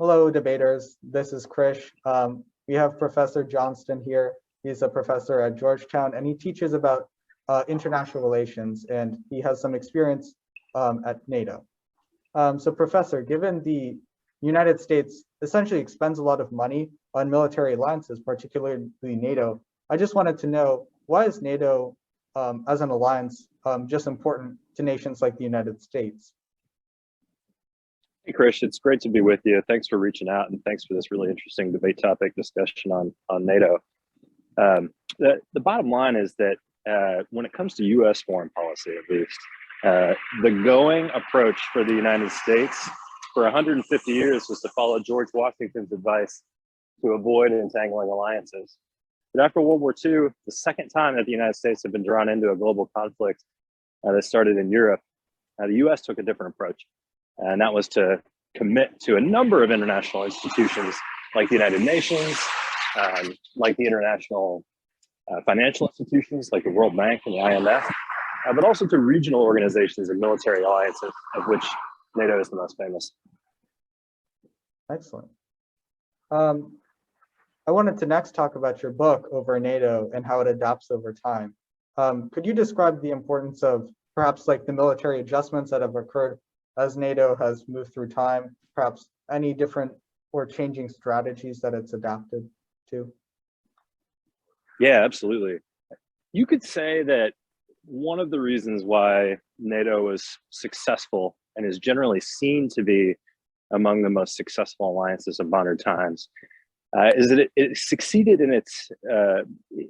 Hello, debaters. This is Krish. We have Professor Johnston here. He's a professor at Georgetown, and he teaches about international relations, and he has some experience at NATO. So, Professor, given the United States essentially expends a lot of money on military alliances, particularly NATO, I just wanted to know, why is NATO as an alliance just important to nations like the United States? Hey, Krish, it's great to be with you. Thanks for reaching out, and thanks for this really interesting debate topic discussion on NATO. The bottom line is that when it comes to U.S. foreign policy, at least, the going approach for the United States for 150 years was to follow George Washington's advice to avoid entangling alliances. But after World War II, the second time that the United States had been drawn into a global conflict that started in Europe, the U.S. took a different approach. And that was to commit to a number of international institutions like the United Nations, like the international financial institutions like the World Bank and the IMF, but also to regional organizations and military alliances, of which NATO is the most famous. Excellent. I wanted to next talk about your book, Over NATO, and how it adapts over time. Could you describe the importance of perhaps like the military adjustments that have occurred as NATO has moved through time, perhaps any different or changing strategies that it's adapted to? Yeah, absolutely. You could say that one of the reasons why NATO was successful and is generally seen to be among the most successful alliances of modern times is that it succeeded in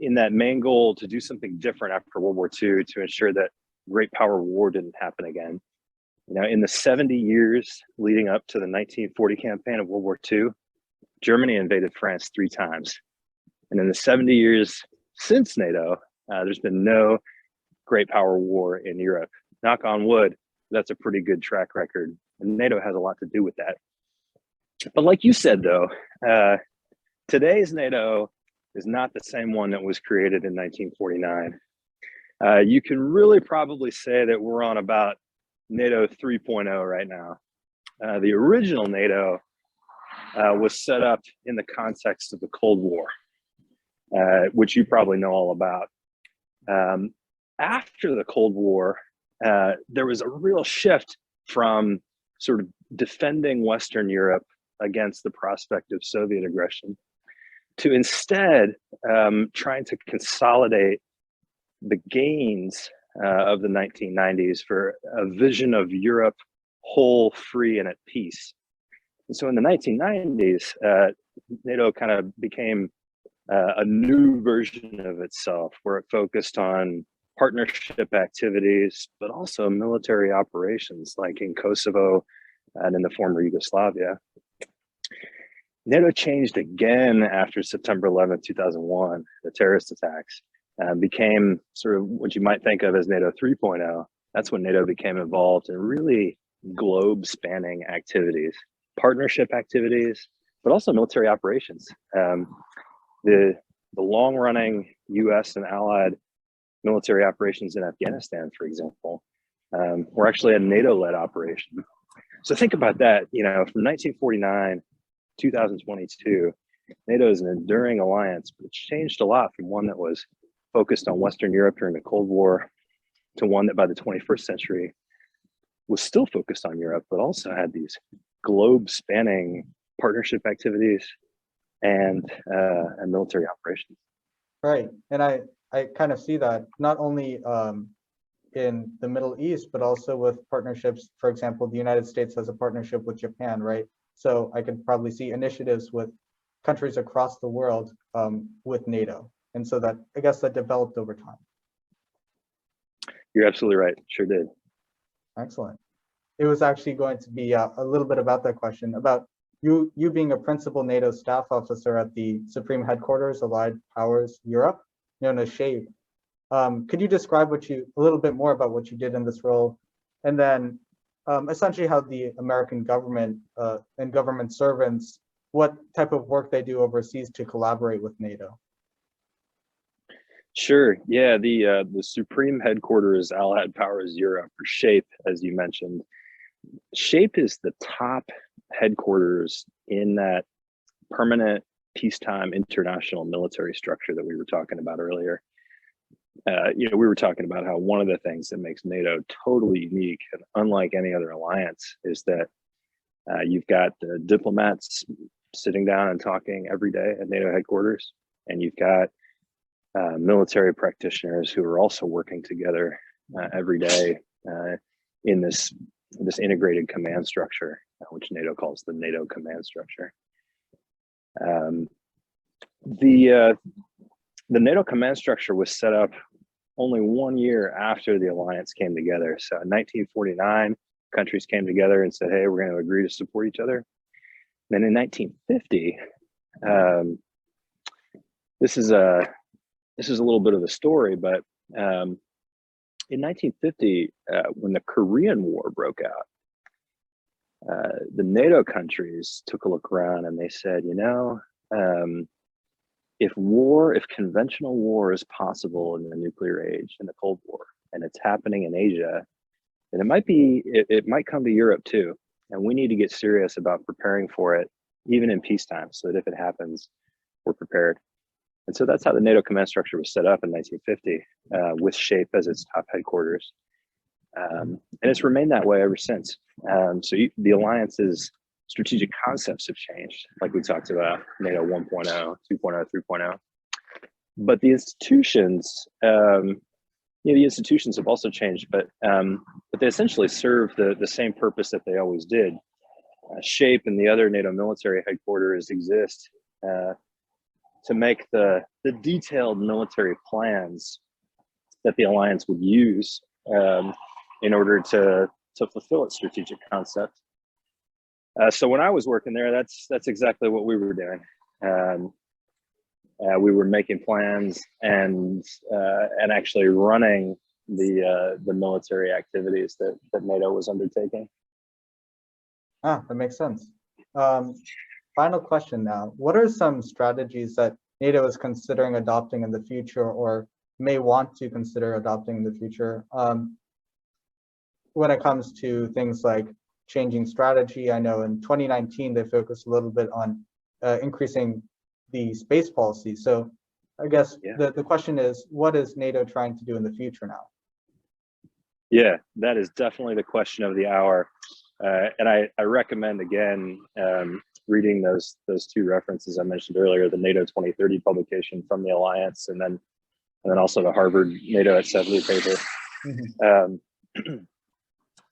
in that main goal to do something different after World War II to ensure that great power war didn't happen again. You know, in the 70 years leading up to the 1940 campaign of World War II, Germany invaded France 3 times. And in the 70 years since NATO, there's been no great power war in Europe. Knock on wood, that's a pretty good track record. And NATO has a lot to do with that. But like you said, though, today's NATO is not the same one that was created in 1949. You can really probably say that we're on about NATO 3.0 right now. The original NATO was set up in the context of the Cold War, which you probably know all about. After the Cold War, there was a real shift from sort of defending Western Europe against the prospect of Soviet aggression to instead trying to consolidate the gains of the 1990s for a vision of Europe whole, free, and at peace. And so in the 1990s, NATO kind of became a new version of itself, where it focused on partnership activities, but also military operations like in Kosovo and in the former Yugoslavia. NATO changed again after September 11th, 2001, the terrorist attacks. Became sort of what you might think of as NATO 3.0. That's when NATO became involved in really globe-spanning activities, partnership activities, but also military operations. The long-running U.S. and allied military operations in Afghanistan, for example, were actually a NATO-led operation. So think about that. You know, from 1949, 2022, NATO is an enduring alliance, but it's changed a lot from one that was focused on Western Europe during the Cold War to one that by the 21st century was still focused on Europe, but also had these globe-spanning partnership activities and military operations. Right, and I kind of see that not only in the Middle East, but also with partnerships. For example, the United States has a partnership with Japan, right? So I could probably see initiatives with countries across the world with NATO. And so that, I guess, that developed over time. You're absolutely right. Sure did. Excellent. It was actually going to be a little bit about that question, about you being a principal NATO staff officer at the Supreme Headquarters Allied Powers Europe, known as SHAPE. Could you describe a little bit more about what you did in this role? And then essentially how the American government and government servants, what type of work they do overseas to collaborate with NATO? Sure. Yeah, the Supreme Headquarters Allied Powers Europe, or SHAPE, as you mentioned. SHAPE is the top headquarters in that permanent peacetime international military structure that we were talking about earlier. We were talking about how one of the things that makes NATO totally unique and unlike any other alliance is that you've got the diplomats sitting down and talking every day at NATO headquarters, and you've got military practitioners who are also working together every day in this integrated command structure, which NATO calls the NATO command structure. The NATO command structure was set up only 1 year after the alliance came together. So in 1949, countries came together and said, hey, we're going to agree to support each other. Then in 1950, this is a little bit of the story, but in 1950, when the Korean War broke out, the NATO countries took a look around and they said, if conventional war is possible in the nuclear age, in the Cold War, and it's happening in Asia, then it might come to Europe too. And we need to get serious about preparing for it, even in peacetime, so that if it happens, we're prepared. And so that's how the NATO command structure was set up in 1950, with SHAPE as its top headquarters. And it's remained that way ever since. The alliance's strategic concepts have changed, like we talked about, NATO 1.0, 2.0, 3.0. But the institutions, the institutions have also changed, but they essentially serve the same purpose that they always did. SHAPE and the other NATO military headquarters exist to make the detailed military plans that the alliance would use in order to fulfill its strategic concept. So when I was working there, that's exactly what we were doing. We were making plans and actually running the military activities that NATO was undertaking. That makes sense. Final question now. What are some strategies that NATO is considering adopting in the future or may want to consider adopting in the future when it comes to things like changing strategy? I know in 2019, they focused a little bit on increasing the space policy. So I guess the question is, what is NATO trying to do in the future now? Yeah, that is definitely the question of the hour. And I recommend, again, reading those two references I mentioned earlier, the NATO 2030 publication from the Alliance, and then also the Harvard NATO at Seth paper.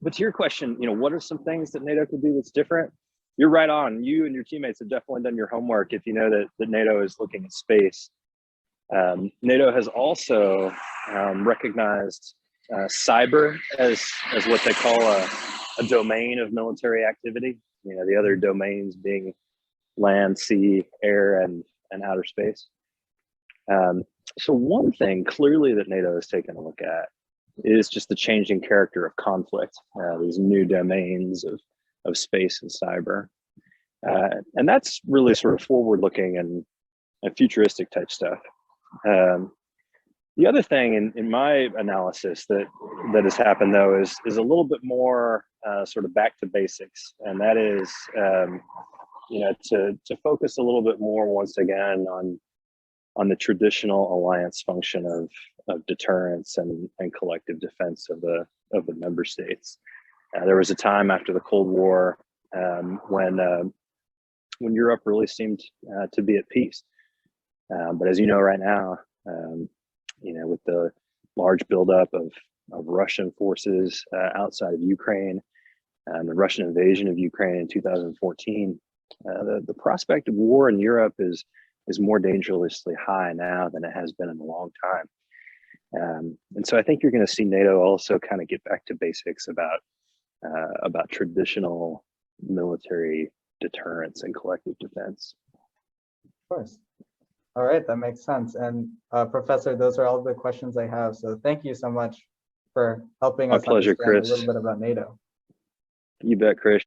But to your question, what are some things that NATO could do that's different? You're right on. You and your teammates have definitely done your homework if you know that NATO is looking at space. NATO has also recognized cyber as what they call a domain of military activity. The other domains being land, sea, air, and outer space. So one thing clearly that NATO has taken a look at is just the changing character of conflict, these new domains of space and cyber. And that's really sort of forward-looking and futuristic type stuff. The other thing in my analysis that has happened, though, is a little bit more sort of back to basics, and that is to focus a little bit more once again on the traditional alliance function of deterrence and collective defense of the member states. There was a time after the Cold War when Europe really seemed to be at peace, but as you know right now, with the large buildup of Russian forces outside of Ukraine and the Russian invasion of Ukraine in 2014, the prospect of war in Europe is more dangerously high now than it has been in a long time. And so I think you're going to see NATO also kind of get back to basics about traditional military deterrence and collective defense. Of course. All right, that makes sense. And Professor, those are all the questions I have. So thank you so much for helping us understand a little bit about NATO. You bet, Chris.